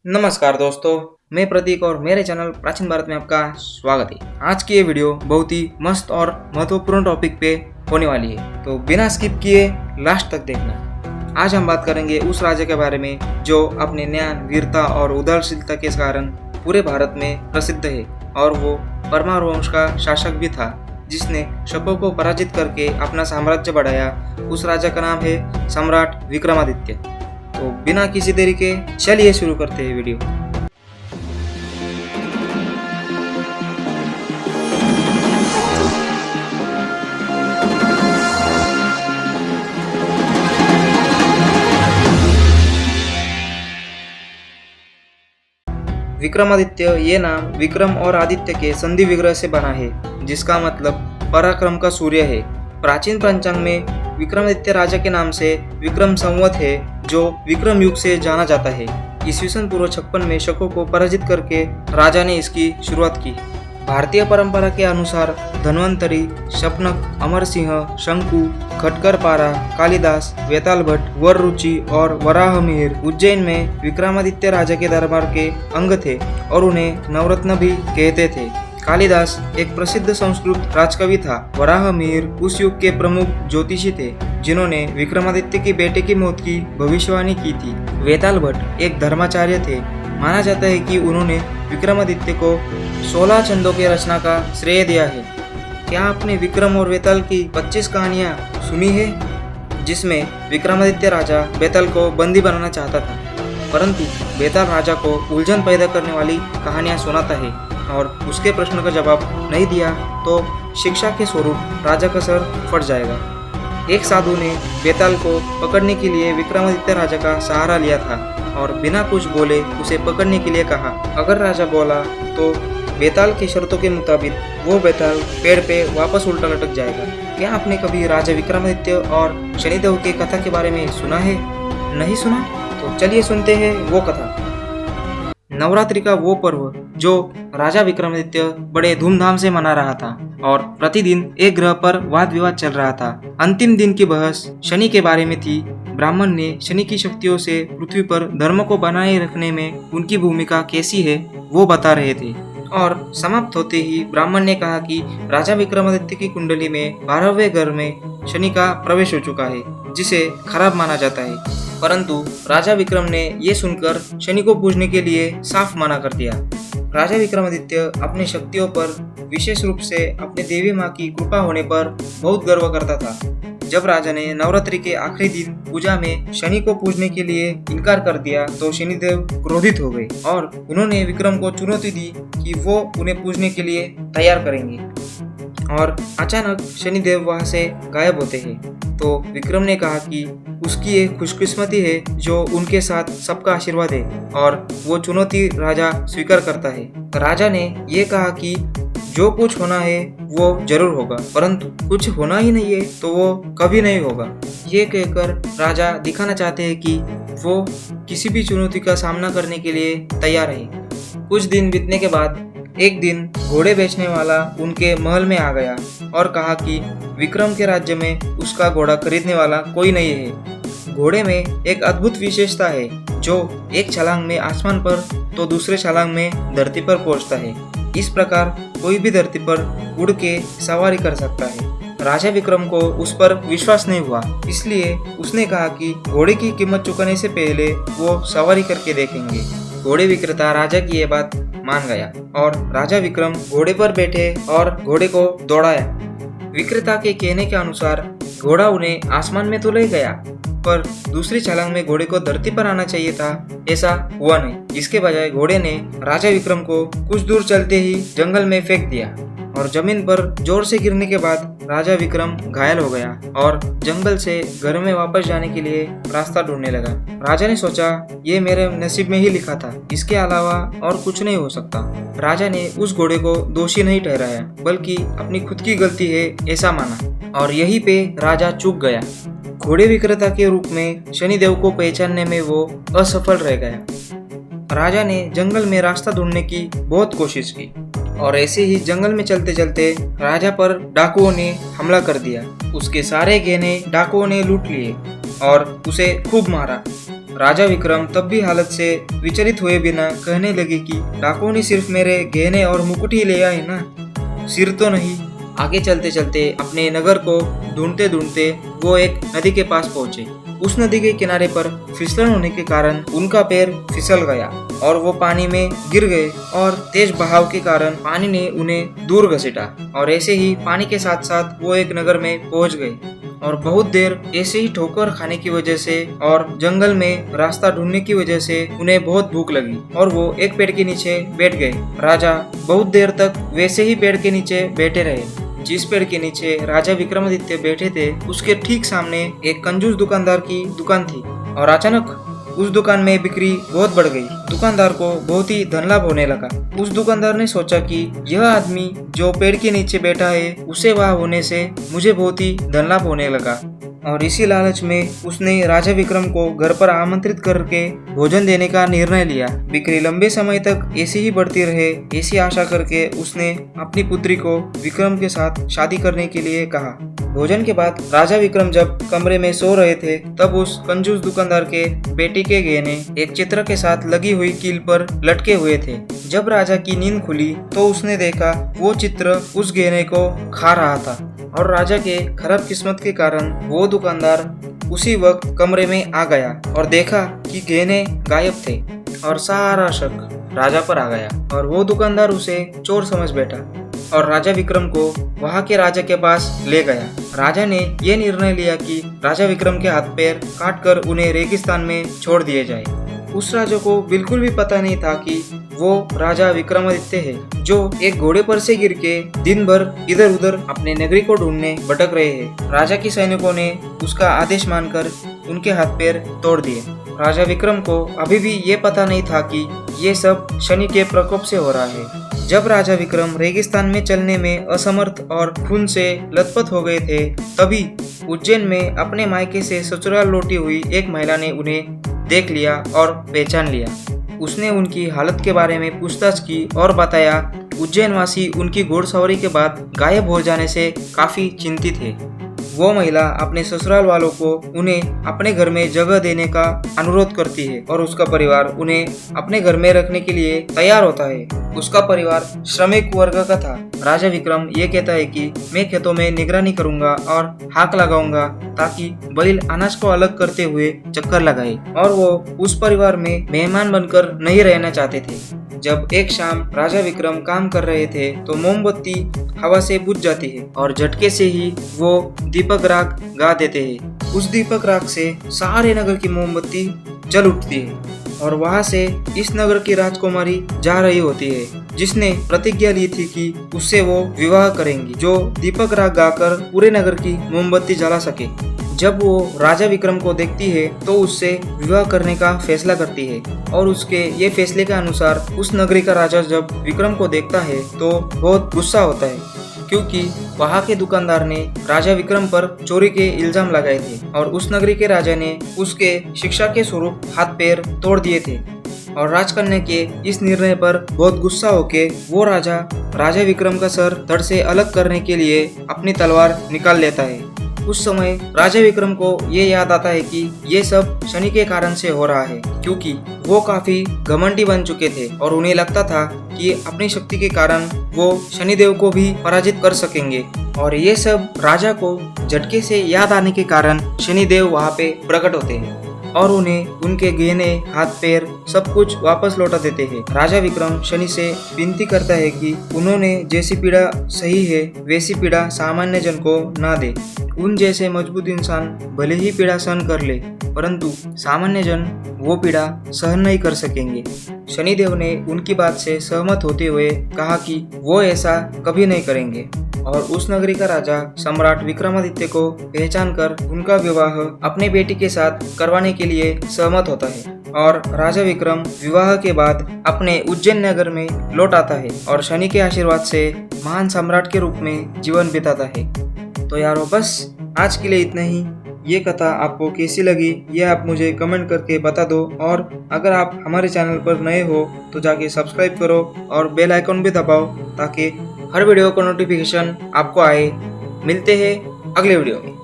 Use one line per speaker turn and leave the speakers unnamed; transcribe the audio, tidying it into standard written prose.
नमस्कार दोस्तों, मैं प्रतीक और मेरे चैनल प्राचीन भारत में आपका स्वागत है। आज की ये वीडियो बहुत ही मस्त और महत्वपूर्ण टॉपिक पे होने वाली है, तो बिना स्किप किए लास्ट तक देखना। आज हम बात करेंगे उस राजा के बारे में जो अपने ज्ञान, वीरता और उदारशीलता के कारण पूरे भारत में प्रसिद्ध है, और वो परमार वंश का शासक भी था जिसने शकों को पराजित करके अपना साम्राज्य बढ़ाया। उस राजा का नाम है सम्राट विक्रमादित्य। तो बिना किसी देरी के चलिए शुरू करते हैं वीडियो। विक्रमादित्य ये नाम विक्रम और आदित्य के संधि विग्रह से बना है, जिसका मतलब पराक्रम का सूर्य है। प्राचीन पंचांग में विक्रमादित्य राजा के नाम से विक्रम संवत है, जो विक्रम युग से जाना जाता है। ईस्वीसन पूर्व 56 में शकों को पराजित करके राजा ने इसकी शुरुआत की। भारतीय परंपरा के अनुसार धन्वंतरी, शपनक, अमर सिंह, शंकु, खटकर पारा, कालिदास, वेताल भट्ट, वर रुचि और वराह मिहिर उज्जैन में विक्रमादित्य राजा के दरबार के अंग थे और उन्हें नवरत्न भी कहते थे। कालिदास एक प्रसिद्ध संस्कृत राजकवि था। वराह मिहिर उस युग के प्रमुख ज्योतिषी थे जिन्होंने विक्रमादित्य के बेटे की मौत की भविष्यवाणी की थी। वेताल भट्ट एक धर्माचार्य थे। माना जाता है कि उन्होंने विक्रमादित्य को 16 छंदों की रचना का श्रेय दिया है। क्या आपने विक्रम और वेताल की 25 कहानियां सुनी है, जिसमें विक्रमादित्य राजा बेताल को बंदी बनाना चाहता था, परंतु बेताल राजा को उलझन पैदा करने वाली कहानियां सुनाता है और उसके प्रश्न का जवाब नहीं दिया तो शिक्षा के स्वरूप राजा का सर फट जाएगा। एक साधु ने बेताल को पकड़ने के लिए विक्रमादित्य राजा का सहारा लिया था और बिना कुछ बोले उसे पकड़ने के लिए कहा। अगर राजा बोला तो बेताल की शर्तों के मुताबिक वो बेताल पेड़ पे वापस उल्टा लटक जाएगा। क्या आपने कभी राजा विक्रमादित्य और शनिदेव की कथा के बारे में सुना है? नहीं सुना? तो चलिए सुनते हैं वो कथा। नवरात्रि का वो पर्व जो राजा विक्रमादित्य बड़े धूमधाम से मना रहा था, और प्रतिदिन एक ग्रह पर वाद विवाद चल रहा था। अंतिम दिन की बहस शनि के बारे में थी। ब्राह्मण ने शनि की शक्तियों से पृथ्वी पर धर्म को बनाए रखने में उनकी भूमिका कैसी है वो बता रहे थे, और समाप्त होते ही ब्राह्मण ने कहा कि राजा विक्रमादित्य की कुंडली में 12वें घर में शनि का प्रवेश हो चुका है, जिसे खराब माना जाता है। परंतु राजा विक्रम ने ये सुनकर शनि को पूजने के लिए साफ मना कर दिया। राजा विक्रमादित्य अपने शक्तियों पर, विशेष रूप से अपने देवी माँ की कृपा होने पर बहुत गर्व करता था। जब राजा ने नवरात्रि के आखिरी दिन पूजा में शनि को पूजने के लिए इनकार कर दिया तो शनिदेव क्रोधित हो गए और उन्होंने विक्रम को चुनौती दी कि वो उन्हें पूजने के लिए तैयार करेंगे। और अचानक शनिदेव वहां से गायब होते हैं। तो विक्रम ने कहा कि उसकी एक खुशकिस्मती है जो उनके साथ सबका आशीर्वाद है, और वो चुनौती राजा स्वीकार करता है। राजा ने ये कहा कि जो कुछ होना है वो जरूर होगा, परंतु कुछ होना ही नहीं है तो वो कभी नहीं होगा। ये कहकर राजा दिखाना चाहते हैं कि वो किसी भी चुनौती का सामना करने के लिए तैयार है। कुछ दिन बीतने के बाद एक दिन घोड़े बेचने वाला उनके महल में आ गया और कहा कि विक्रम के राज्य में उसका घोड़ा खरीदने वाला कोई नहीं है। घोड़े में एक अद्भुत विशेषता है, जो एक छलांग में आसमान पर तो दूसरे छलांग में धरती पर पहुंचता है। इस प्रकार कोई भी धरती पर उड़ के सवारी कर सकता है। राजा विक्रम को उस पर विश्वास नहीं हुआ, इसलिए उसने कहा कि घोड़े की कीमत चुकाने से पहले वो सवारी करके देखेंगे। घोड़े विक्रेता राजा की ये बात मान गया और राजा विक्रम घोड़े पर बैठे और घोड़े को दौड़ाया। विक्रेता के कहने के अनुसार घोड़ा उन्हें आसमान में तो ले गया, पर दूसरी छलांग में घोड़े को धरती पर आना चाहिए था। ऐसा हुआ नहीं। इसके बजाय घोड़े ने राजा विक्रम को कुछ दूर चलते ही जंगल में फेंक दिया और जमीन पर जोर से गिरने के बाद राजा विक्रम घायल हो गया और जंगल से घर में वापस जाने के लिए रास्ता ढूंढने लगा। राजा ने सोचा, ये मेरे नसीब में ही लिखा था, इसके अलावा और कुछ नहीं हो सकता। राजा ने उस घोड़े को दोषी नहीं ठहराया, बल्कि अपनी खुद की गलती है ऐसा माना, और यहीं पे राजा चूक गया। घोड़े विक्रेता के रूप में शनिदेव को पहचानने में वो असफल रह गया। राजा ने जंगल में रास्ता ढूंढने की बहुत कोशिश की, और ऐसे ही जंगल में चलते चलते राजा पर डाकुओं ने हमला कर दिया। उसके सारे गहने डाकुओं ने लूट लिए और उसे खूब मारा। राजा विक्रम तब भी हालत से विचलित हुए बिना कहने लगे कि डाकुओं ने सिर्फ मेरे गहने और मुकुट ही ले आए ना, सिर तो नहीं। आगे चलते चलते अपने नगर को ढूंढते ढूंढते वो एक नदी के पास पहुंचे। उस नदी के किनारे पर फिसलन होने के कारण उनका पैर फिसल गया और वो पानी में गिर गए और तेज बहाव के कारण पानी ने उन्हें दूर घसीटा और ऐसे ही पानी के साथ साथ वो एक नगर में पहुंच गए। और बहुत देर ऐसे ही ठोकर खाने की वजह से और जंगल में रास्ता ढूंढने की वजह से उन्हें बहुत भूख लगी और वो एक पेड़ के नीचे बैठ गए। राजा बहुत देर तक वैसे ही पेड़ के नीचे बैठे रहे। जिस पेड़ के नीचे राजा विक्रमादित्य बैठे थे उसके ठीक सामने एक कंजूस दुकानदार की दुकान थी और अचानक उस दुकान में बिक्री बहुत बढ़ गई। दुकानदार को बहुत ही धन लाभ होने लगा। उस दुकानदार ने सोचा कि यह आदमी जो पेड़ के नीचे बैठा है उसे वहां होने से मुझे बहुत ही धन लाभ होने लगा और इसी लालच में उसने राजा विक्रम को घर पर आमंत्रित करके भोजन देने का निर्णय लिया। बिक्री लंबे समय तक ऐसी ही बढ़ती रहे ऐसी आशा करके उसने अपनी पुत्री को विक्रम के साथ शादी करने के लिए कहा। भोजन के बाद राजा विक्रम जब कमरे में सो रहे थे तब उस कंजूस दुकानदार के बेटी के गहने एक चित्र के साथ लगी हुई कील पर लटके हुए थे। जब राजा की नींद खुली तो उसने देखा वो चित्र उस गहने को खा रहा था और राजा के खराब किस्मत के कारण वो दुकानदार उसी वक्त कमरे में आ गया और देखा कि गहने गायब थे और सारा शक राजा पर आ गया और वो दुकानदार उसे चोर समझ बैठा और राजा विक्रम को वहां के राजा के पास ले गया। राजा ने यह निर्णय लिया कि राजा विक्रम के हाथ पैर काटकर उन्हें रेगिस्तान में छोड़ दिए जाए। उस राजा को बिल्कुल भी पता नहीं था कि वो राजा विक्रमादित्य है जो एक घोड़े पर से गिर के दिन भर इधर उधर अपने नगरी को ढूंढने भटक रहे हैं। राजा के सैनिकों ने उसका आदेश मानकर उनके हाथ पैर तोड़ दिए। राजा विक्रम को अभी भी ये पता नहीं था कि ये सब शनि के प्रकोप से हो रहा है। जब राजा विक्रम रेगिस्तान में चलने में असमर्थ और खून से लथपथ हो गए थे तभी उज्जैन में अपने मायके से ससुराल लौटी हुई एक महिला ने उन्हें देख लिया और पहचान लिया। उसने उनकी हालत के बारे में पूछताछ की और बताया उज्जैन वासी उनकी घोड़सवारी के बाद गायब हो जाने से काफी चिंतित है। वो महिला अपने ससुराल वालों को उन्हें अपने घर में जगह देने का अनुरोध करती है और उसका परिवार उन्हें अपने घर में रखने के लिए तैयार होता है। उसका परिवार श्रमिक वर्ग का था। राजा विक्रम ये कहता है कि मैं खेतों में निगरानी करूंगा और हाक लगाऊंगा ताकि बैल अनाज को अलग करते हुए चक्कर लगाए और वो उस परिवार में मेहमान बनकर नहीं रहना चाहते थे। जब एक शाम राजा विक्रम काम कर रहे थे तो मोमबत्ती हवा से बुझ जाती है और झटके से ही वो दीपक राग गा देते हैं। उस दीपक राग से सारे नगर की मोमबत्ती जल उठती है और वहां से इस नगर की राजकुमारी जा रही होती है जिसने प्रतिज्ञा ली थी कि उससे वो विवाह करेंगी जो दीपक राग गाकर पूरे नगर की मोमबत्ती जला सके। जब वो राजा विक्रम को देखती है तो उससे विवाह करने का फैसला करती है और उसके ये फैसले के अनुसार उस नगरी का राजा जब विक्रम को देखता है तो बहुत गुस्सा होता है क्योंकि वहाँ के दुकानदार ने राजा विक्रम पर चोरी के इल्जाम लगाए थे और उस नगरी के राजा ने उसके शिक्षा के स्वरूप हाथ पैर तोड़ दिए थे। और राजकन्या के इस निर्णय पर बहुत गुस्सा होके वो राजा विक्रम का सर धड़ से अलग करने के लिए अपनी तलवार निकाल लेता है। उस समय राजा विक्रम को ये याद आता है कि ये सब शनि के कारण से हो रहा है क्योंकि वो काफी घमंडी बन चुके थे और उन्हें लगता था कि अपनी शक्ति के कारण वो शनिदेव को भी पराजित कर सकेंगे और ये सब राजा को झटके से याद आने के कारण शनिदेव वहाँ पे प्रकट होते हैं और उन्हें उनके गहने हाथ पैर सब कुछ वापस लौटा देते हैं। राजा विक्रम शनि से विनती करता है कि उन्होंने जैसी पीड़ा सही है वैसी पीड़ा सामान्य जन को ना दे। उन जैसे मजबूत इंसान भले ही पीड़ा सहन कर ले परंतु सामान्य जन वो पीड़ा सहन नहीं कर सकेंगे। शनिदेव ने उनकी बात से सहमत होते हुए कहा कि वो ऐसा कभी नहीं करेंगे और उस नगरी का राजा सम्राट विक्रमादित्य को पहचान कर उनका विवाह अपने बेटी के साथ करवाने के लिए सहमत होता है और राजा विक्रम विवाह के बाद अपने उज्जैन नगर में लौट आता है और शनि के आशीर्वाद से महान सम्राट के रूप में जीवन बिताता है। तो यारो बस आज के लिए इतना ही। ये कथा आपको कैसी लगी ये आप मुझे कमेंट करके बता दो और अगर आप हमारे चैनल पर नए हो तो जाके सब्सक्राइब करो और बेल आइकन भी दबाओ ताकि हर वीडियो का नोटिफिकेशन आपको आए। मिलते हैं अगले वीडियो में।